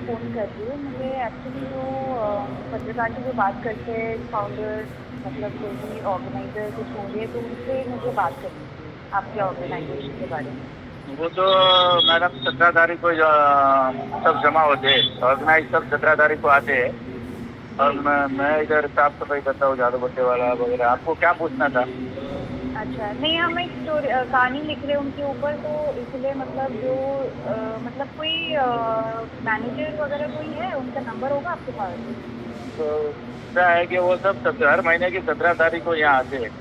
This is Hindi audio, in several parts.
फ़ोन कर रही हूँ। मुझे एक्चुअली वो पत्रकार की जो बात करते हैं फाउंडर, मतलब जो भी ऑर्गेनाइज़र कुछ होंगे, तो उनसे मुझे बात करनी थी आपके ऑर्गेनाइज़ेशन के बारे में। वो तो मैडम 17 तारीख को सब जमा होते हैं, ऑर्गेनाइज सब 17 तारीख को आते हैं। और जी। मैं इधर साफ सफाई करता हूँ, झाड़ू बट्टे वाला वगैरह। आपको क्या पूछना था? अच्छा, नहीं हम एक स्टोरी कहानी लिख रहे हैं उनके ऊपर, तो इसलिए मतलब जो मतलब कोई मैनेजर वगैरह कोई है, उनका नंबर होगा आपके पास? तो क्या है कि वो सब हर महीने की 17 तारीख को यहाँ आते हैं।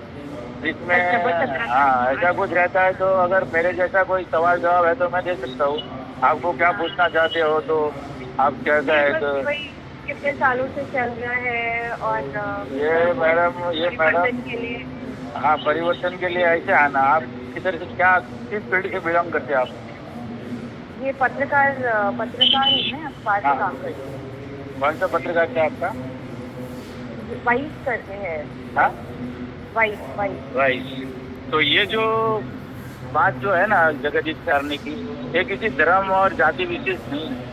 इसमें अच्छा, बस 17 तारीख हाँ, को। ऐसा कुछ अच्छा। रहता है, तो अगर मेरे जैसा कोई सवाल जवाब है तो मैं दे सकता हूँ। आपको क्या हाँ, पूछना चाहते हो, तो आप कैसा नहीं है बस तो। वही कितने सालों से चल रहा है और मतलब ये बहुत मैडम ये मैडम परिवर्तन के लिए। हाँ, परिवर्तन के लिए ऐसे आना। आप किधर से, क्या किस फील्ड से बिलोंग करते हैं आप? ये पत्रकार हूँ मैं, अखबार हाँ, में काम करती हूँ। कौन सा पत्रकार क्या आपका? वाइस करते हैं। हाँ, वाइस। राइट। तो ये जो बात जो है ना जगदीश करने की, ये किसी धर्म और जाति विशेष नहीं है।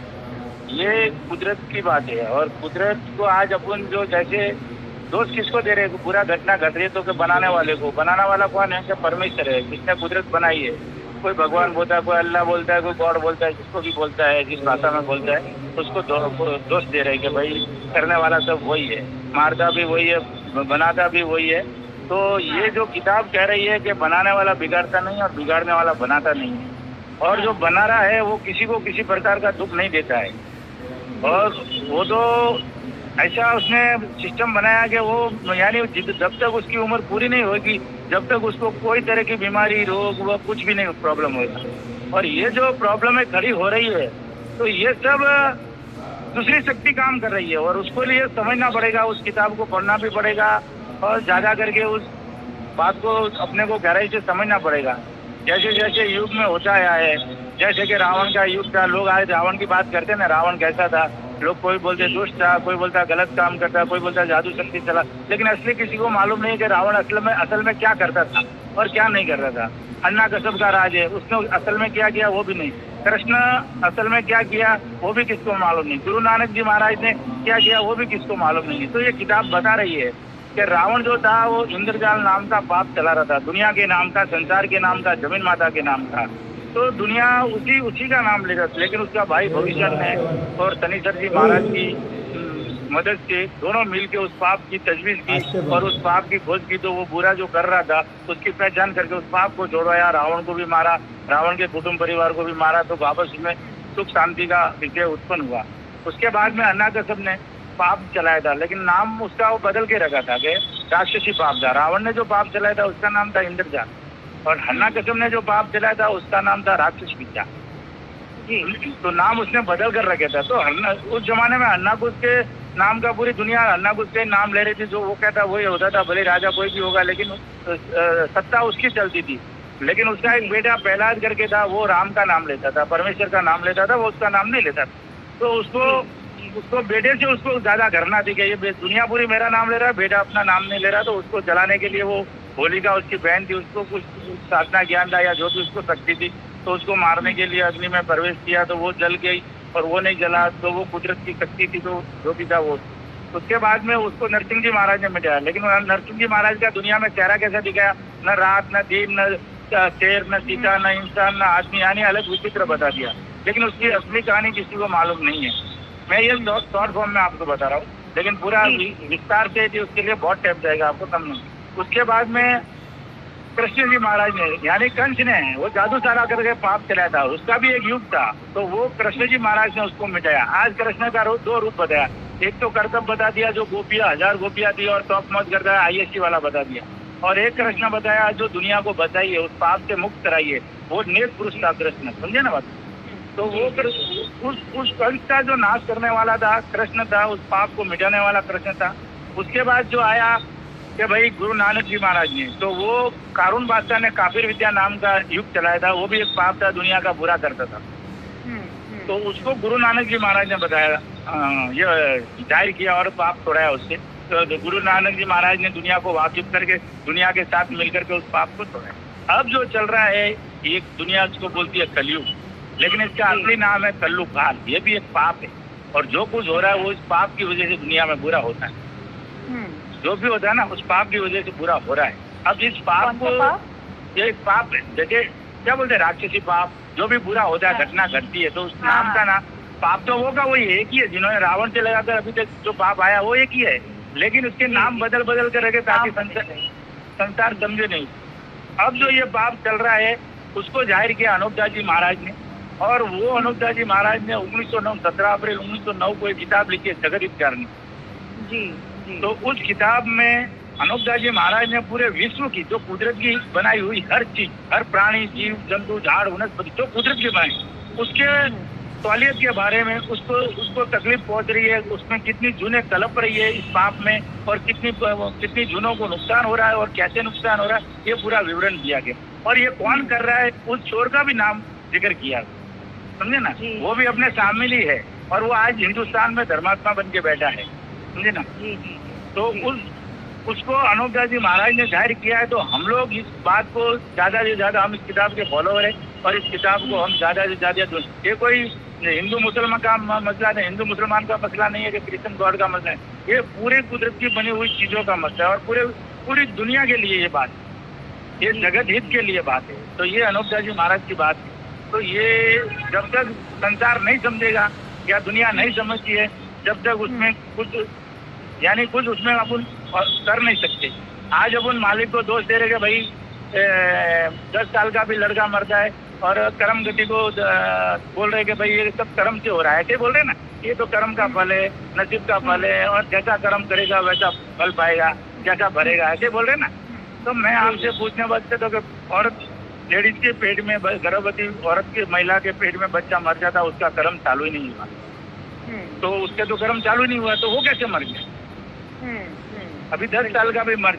ये कुदरत की बात है, और कुदरत को आज अपन जो जैसे दोष किसको दे रहे हैं? पूरा घटना घट रही है तो बनाने वाले को। बनाने वाला कौन है? क्या परमेश्वर है, जिसने कुदरत बनाई है। कोई भगवान जी। बोलता है, कोई अल्लाह बोलता है, कोई गॉड बोलता है, जिसको भी बोलता है, जिस भाषा में बोलता है, उसको दोष दे रहे हैं कि भाई करने वाला सब वही है, मारता भी वही है, बनाता भी वही है। तो ये हाँ। जो किताब कह रही है कि बनाने वाला बिगाड़ता नहीं और बिगाड़ने वाला बनाता नहीं है, और जो हाँ। बना रहा है वो किसी को किसी प्रकार का दुख नहीं देता है। जी। और वो तो ऐसा उसने सिस्टम बनाया कि वो यानी जब तक उसकी उम्र पूरी नहीं होगी, जब तक उसको कोई तरह की बीमारी, रोग व कुछ भी नहीं प्रॉब्लम होगा। और ये जो प्रॉब्लम है खड़ी हो रही है, तो ये सब दूसरी शक्ति काम कर रही है, और उसको लिए समझना पड़ेगा, उस किताब को पढ़ना भी पड़ेगा, और ज्यादा करके उस बात को अपने को गहराई से समझना पड़ेगा। जैसे जैसे युग में होता आया है, जैसे कि रावण का युग था, लोग आज रावण की बात करते हैं ना, रावण कैसा था। लोग कोई बोलते जी। दुष्ट था, कोई बोलता गलत काम करता, कोई बोलता जादू शक्ति चला। लेकिन असली किसी को मालूम नहीं कि रावण असल में क्या करता था और क्या नहीं करता था। अन्ना कसब का राज है, उसने असल में क्या किया वो भी नहीं। कृष्ण असल में क्या किया वो भी किसको मालूम नहीं। गुरु नानक जी महाराज ने क्या किया वो भी किसको मालूम नहीं है। तो ये किताब बता रही है कि रावण जो था वो इंद्रजाल नाम का पाप चला रहा था, दुनिया के नाम का, संसार के नाम का, जमीन माता के नाम का। तो दुनिया उसी उसी का नाम ले रहा था। लेकिन उसका भाई भविष्य ने और शनिचर जी महाराज की मदद से दोनों मिलके उस पाप की तजवीज की आस्ते और बोलो। उस पाप की खोज की। तो वो बुरा जो कर रहा था उसकी पहचान करके उस पाप को छोड़वाया, रावण को भी मारा, रावण के कुटुंब परिवार को भी मारा। तो वापस में सुख शांति का विषय उत्पन्न हुआ। उसके बाद में अन्ना कसब ने पाप चलाया था, लेकिन नाम उसका वो बदल के रखा था कि राक्षसी पाप था। रावण ने जो पाप चलाया था उसका नाम था इंद्रजाल, और हन्ना कसब ने जो पाप चलाया था उसका नाम था राक्षस विद्या। जी। तो नाम उसने बदल कर रखे था। तो हन्ना उस जमाने में हन्ना कुश के नाम का पूरी दुनिया हन्ना कुश के नाम ले रही थी। जो वो कहता वही होता था, भले राजा कोई भी होगा, लेकिन सत्ता उसकी चलती थी। लेकिन उसका एक जी। बेटा प्रहलाद करके था, वो राम का नाम लेता था, परमेश्वर का नाम लेता था, वो उसका नाम नहीं लेता था। तो उसको जी। उसको बेटे से उसको ज्यादा करना थी कि ये दुनिया पूरी मेरा नाम ले रहा है, बेटा अपना नाम नहीं ले रहा। तो उसको जलाने के लिए वो होलिका उसकी बहन थी, उसको कुछ साधना ज्ञान था या जो भी उसको शक्ति थी, तो उसको मारने के लिए अग्नि में प्रवेश किया, तो वो जल गई। और वो नहीं जला तो वो कुदरत की शक्ति थी, तो जो भी था वो। उसके बाद में उसको नरसिंह जी महाराज ने मिटाया। लेकिन नरसिंह जी महाराज का दुनिया में चेहरा कैसा दिखाया? न रात, न दिन, न शेर, न सीता, न इंसान, न आदमी, यानी अलग विचित्र बता दिया। लेकिन उसकी जी। असली कहानी किसी को मालूम नहीं है। मैं ये शॉर्ट फॉर्म में आपको बता रहा हूँ, लेकिन पूरा जी। जी। जी। विस्तार से थी, उसके लिए बहुत टाइम जाएगा आपको समझने। उसके बाद में कृष्ण जी महाराज ने, यानी कंस ने, वो जादू सारा करके पाप चलाया था, उसका भी एक युग था। तो वो कृष्ण जी महाराज ने उसको मिटाया। आज कृष्ण का दो रूप बताया। एक तो कर्तव्य बता दिया, जो गोपियां 1000 गोपियां थी और टॉप मौज करता है, आईएससी वाला बता दिया। और एक कृष्ण बताया जो दुनिया को बचाइए, उस पाप से मुक्त कराइए। वो नेक पुरुष जी। था कृष्ण, समझे ना बात? तो जी। वो जी। उस कंस का जो नाश करने वाला था कृष्ण था, उस पाप को मिटाने वाला कृष्ण था। उसके बाद जो आया कि भाई गुरु नानक जी महाराज ने, तो वो कारून बादशाह ने काफिर विद्या नाम का युग चलाया था। वो भी एक पाप था, दुनिया का बुरा करता था। तो उसको गुरु नानक जी महाराज ने बताया, ये जाहिर किया और पाप छोड़ाया उससे। तो गुरु नानक जी महाराज ने दुनिया को वाकिफ करके दुनिया के साथ मिलकर के उस पाप को छोड़ाया। अब जो चल रहा है, एक दुनिया उसको बोलती है कलयुग, लेकिन इसका जी। असली नाम है कल्लू काल। ये भी एक पाप है। और जो कुछ हो रहा है वो इस पाप की वजह से दुनिया में बुरा होता है। जो भी होता है ना उस पाप की वजह से बुरा हो रहा है। अब इस पाप कौन सा को पाप? ये एक पाप है, जैसे क्या बोलते हैं राक्षसी पाप, जो भी बुरा होता है हाँ। घटना घटती है तो उस हाँ, नाम का ना पाप तो वो का वही एक ही है। जिन्होंने रावण से लगाकर अभी तक जो पाप आया वो एक ही है, लेकिन उसके जी, नाम जी। बदल बदल कर रखे ताकि नाम बदल गए। संसार समझे नहीं। अब जो ये पाप चल रहा है उसको जाहिर किया अनूपदास जी महाराज ने, और वो अनूपदास जी महाराज ने 1909 17 अप्रैल 1909 को एक किताब लिखी है जगत हित कारणी। जी, जी। तो उस किताब में अनूपदास जी महाराज ने पूरे विश्व की जो कुदरत की बनाई हुई हर चीज, हर प्राणी जीव जंतु झाड़ वनस्पति जो कुदरत की बनाई उसके तौलियत के बारे में उसको तकलीफ पहुंच रही है, उसमें कितनी जूने तड़प रही है इस पाप में, और कितनी जूनों को नुकसान हो रहा है और कैसे नुकसान हो रहा है ये पूरा विवरण दिया गया। और ये कौन कर रहा है उस चोर का भी नाम जिक्र किया, समझे ना। जी। वो भी अपने शामिल ही है और वो आज हिंदुस्तान में धर्मात्मा बन के बैठा है, समझे ना। जी, जी। तो उसको अनूपदास जी महाराज ने जाहिर किया है। तो हम लोग इस बात को ज्यादा से ज्यादा, हम इस किताब के फॉलोअर हैं और इस किताब को हम ज्यादा से ज्यादा, ये कोई हिंदू मुसलमान का मसला नहीं, हिंदू मुसलमान का मसला नहीं है कि क्रिश्चियन गॉड का मसला है, ये पूरे कुदरत की बनी हुई चीजों का मसला है और पूरी दुनिया के लिए ये बात है, ये जगत हित के लिए बात है। तो ये अनूपदास जी महाराज की बात है। तो ये जब तक संसार नहीं समझेगा या दुनिया नहीं समझती है जब तक उसमें कुछ उसमें अपन कर नहीं सकते। आज अपन मालिक को दोष दे रहे कि भाई 10 साल का भी लड़का मरता है और कर्म गति को बोल रहे कि भाई ये सब कर्म से हो रहा है, ऐसे बोल रहे ना, ये तो कर्म का फल है, नसीब का फल है और जैसा कर्म करेगा वैसा फल पाएगा, जैसा भरेगा, ऐसे बोल रहे ना। तो मैं आपसे पूछने वास्ते तो कि औरत लेडीज के पेट में, गर्भवती औरत के महिला के पेट में बच्चा मर जाता उसका कर्म चालू ही नहीं हुआ, तो उसके तो कर्म चालू ही नहीं हुआ तो वो कैसे मर गया। अभी 10 साल का भी मर जाए